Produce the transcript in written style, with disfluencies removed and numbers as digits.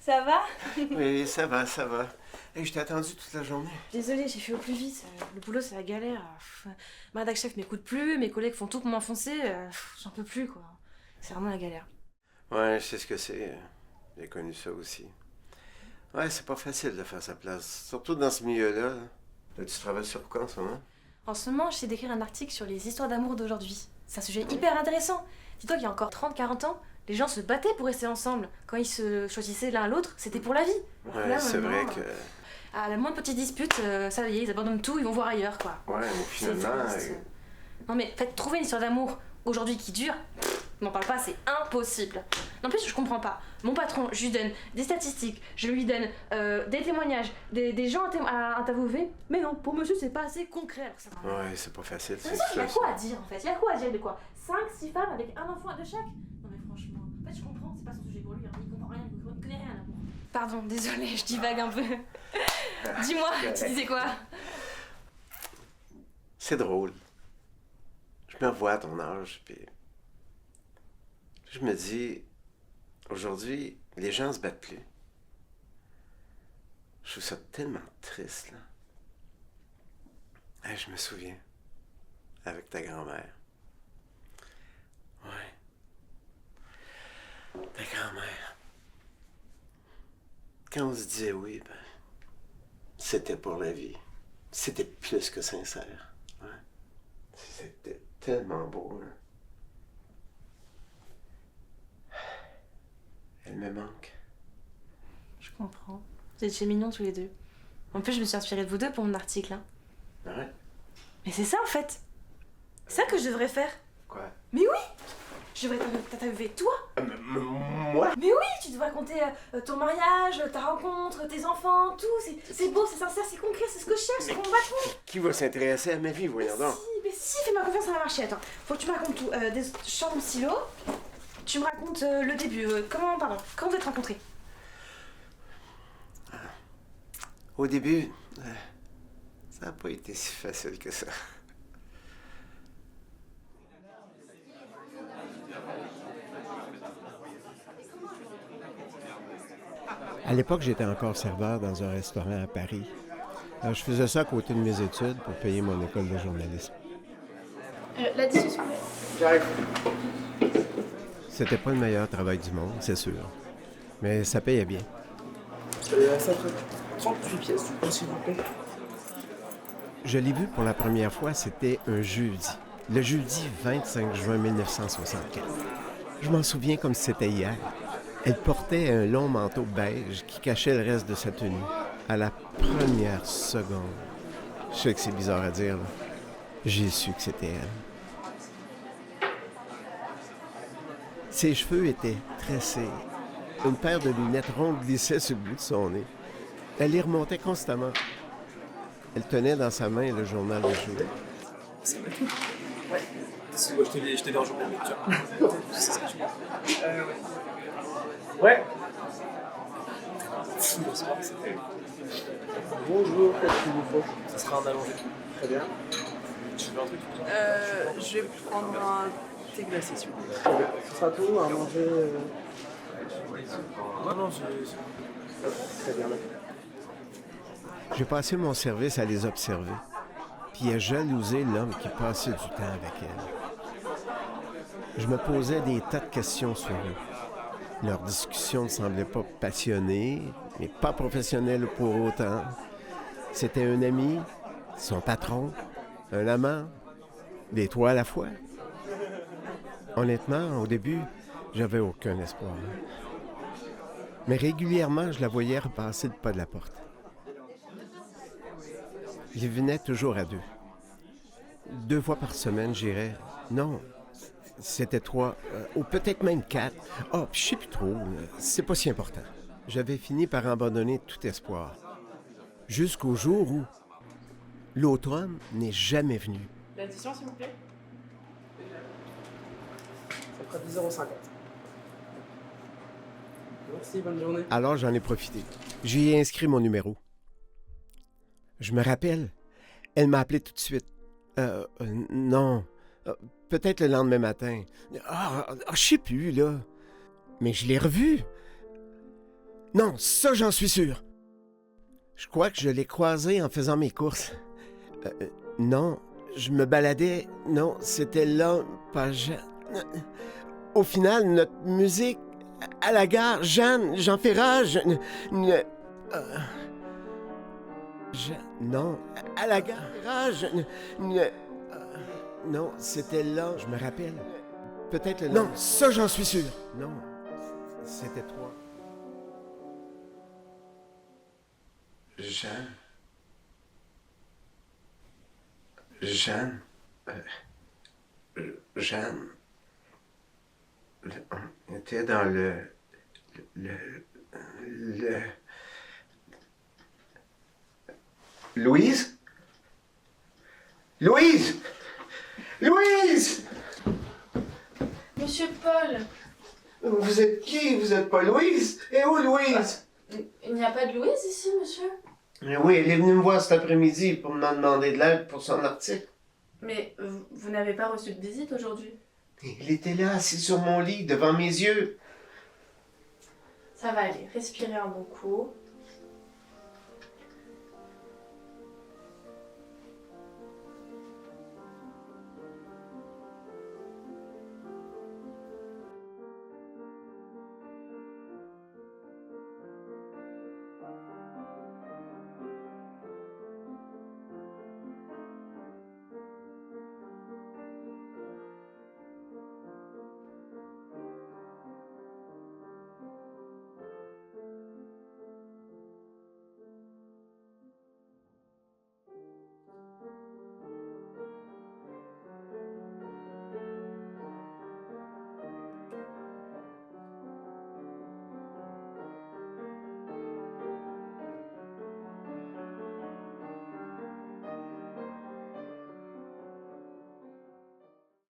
Ça va? Oui, ça va, ça va. Hey, je t'ai attendu toute la journée. Désolée, j'ai fait au plus vite. Le boulot, c'est la galère. Ma rédac chef m'écoute plus, mes collègues font tout pour m'enfoncer. J'en peux plus, quoi. C'est vraiment la galère. Ouais, je sais ce que c'est. J'ai connu ça aussi. Ouais, c'est pas facile de faire sa place. Surtout dans ce milieu-là. Là, tu travailles sur quoi en ce moment? En ce moment, j'essaie d'écrire un article sur les histoires d'amour d'aujourd'hui. C'est un sujet hyper intéressant. Dis-toi qu'il y a encore 30-40 ans, les gens se battaient pour rester ensemble. Quand ils se choisissaient l'un l'autre, c'était pour la vie. Ouais, Là, c'est vrai maintenant, que... À la moindre petite dispute, ça y est, ils abandonnent tout, ils vont voir ailleurs, quoi. Ouais, mais C'est finalement... triste. Non mais, en fait, trouver une histoire d'amour aujourd'hui qui dure, n'en parle pas, c'est impossible. En plus, je comprends pas. Mon patron, je lui donne des statistiques, je lui donne des témoignages, des gens à interviewer, mais non, pour monsieur, c'est pas assez concret. Alors ça va. Ouais, c'est pas facile, Mais c'est ça, il y a ça. quoi à dire en fait? Il y a quoi à dire de quoi? 5-6 femmes avec un enfant de chaque? Non mais franchement, en fait, je comprends, c'est pas son sujet pour lui, hein. Il comprend rien, il connaît rien à l'amour. Pardon, désolée, je divague un peu. Dis-moi, tu disais quoi? C'est drôle. Je me revois à ton âge, puis... Je me dis... Aujourd'hui, les gens se battent plus. Je trouve ça tellement triste, là. Hey, je me souviens. Avec ta grand-mère. Ouais. Ta grand-mère. Quand on se disait oui, ben... C'était pour la vie. C'était plus que sincère. Ouais. C'était tellement beau, là. Elle me manque. Je comprends. Vous étiez mignons tous les deux. En plus, je me suis inspirée de vous deux pour mon article. Hein. Ouais? Mais c'est ça en fait. C'est ça que je devrais faire. Quoi? Mais oui! Je devrais t'interviewer toi. Moi? Mais oui, tu devrais raconter ton mariage, ta rencontre, tes enfants, tout. C'est beau, c'est sincère, c'est concret, c'est ce que je cherche, c'est mon patron. Qui va s'intéresser à ma vie, voyons donc? Mais si, fais-moi confiance, ça va marcher. Attends, faut que tu me racontes tout. Je sors mon stylo. Tu me racontes le début. Comment vous êtes rencontrés? Au début, ça n'a pas été si facile que ça. À l'époque, j'étais encore serveur dans un restaurant à Paris. Je faisais ça à côté de mes études pour payer mon école de journalisme. La discussion. J'arrive. C'était pas le meilleur travail du monde, c'est sûr. Mais ça payait bien. Ça fait 38 pièces, s'il vous plaît. Je l'ai vu pour la première fois, c'était un jeudi. Le jeudi 25 juin 1964. Je m'en souviens comme si c'était hier. Elle portait un long manteau beige qui cachait le reste de sa tenue. À la première seconde, je sais que c'est bizarre à dire, là. J'ai su que c'était elle. Ses cheveux étaient tressés. Une paire de lunettes rondes glissait sur le bout de son nez. Elle y remontait constamment. Elle tenait dans sa main le journal de jour. Ça va tout. Ouais. Moi, je t'ai vu en journée, mais tiens. C'est ça que tu vois. Ouais. Bonsoir, c'était... Bonjour, qu'est-ce qu'il vous faut? Ça sera un allongé. Très bien. Tu veux un truc? Je vais prendre un thé glacé, s'il vous plaît. Très bien. Ce sera tout à manger. Non, Très bien. J'ai passé mon service à les observer, puis à jalouser l'homme qui passait du temps avec elle. Je me posais des tas de questions sur eux. Leur discussion ne semblait pas passionnée, mais pas professionnelle pour autant. C'était un ami, son patron, un amant, des trois à la fois. Honnêtement, au début, j'avais aucun espoir. Mais régulièrement, je la voyais repasser le pas de la porte. Ils venaient toujours à deux. 2 fois par semaine, j'irais. Non, c'était 3, ou peut-être même 4. Ah, je sais plus trop, c'est pas si important. J'avais fini par abandonner tout espoir. Jusqu'au jour où l'autre homme n'est jamais venu. L'addition, s'il vous plaît. Ça fera 10,50 €. Merci, bonne journée. Alors j'en ai profité. J'y ai inscrit mon numéro. Je me rappelle, elle m'a appelé tout de suite. Non, peut-être le lendemain matin. Je sais plus, là. Mais je l'ai revue. Non, ça, j'en suis sûr. Je crois que je l'ai croisé en faisant mes courses. Non, je me baladais. Non, c'était là, pas Jeanne. Au final, notre musique, à la gare, Jeanne, Jean Ferrat, non, à la gare, non, c'était là, je me rappelle. Peut-être le... Non, ça, j'en suis sûr. Non, c'était toi. Jeanne. Jeanne. Jeanne. On était dans le... Louise? Louise! Louise! Monsieur Paul, Vous êtes qui? Vous êtes pas Louise? Et où Louise? il n'y a pas de Louise ici, monsieur? Oui, elle est venue me voir cet après-midi pour me demander de l'aide pour son article. Mais vous n'avez pas reçu de visite aujourd'hui? Il était là, assis sur mon lit, devant mes yeux. Ça va aller, respirez un bon coup.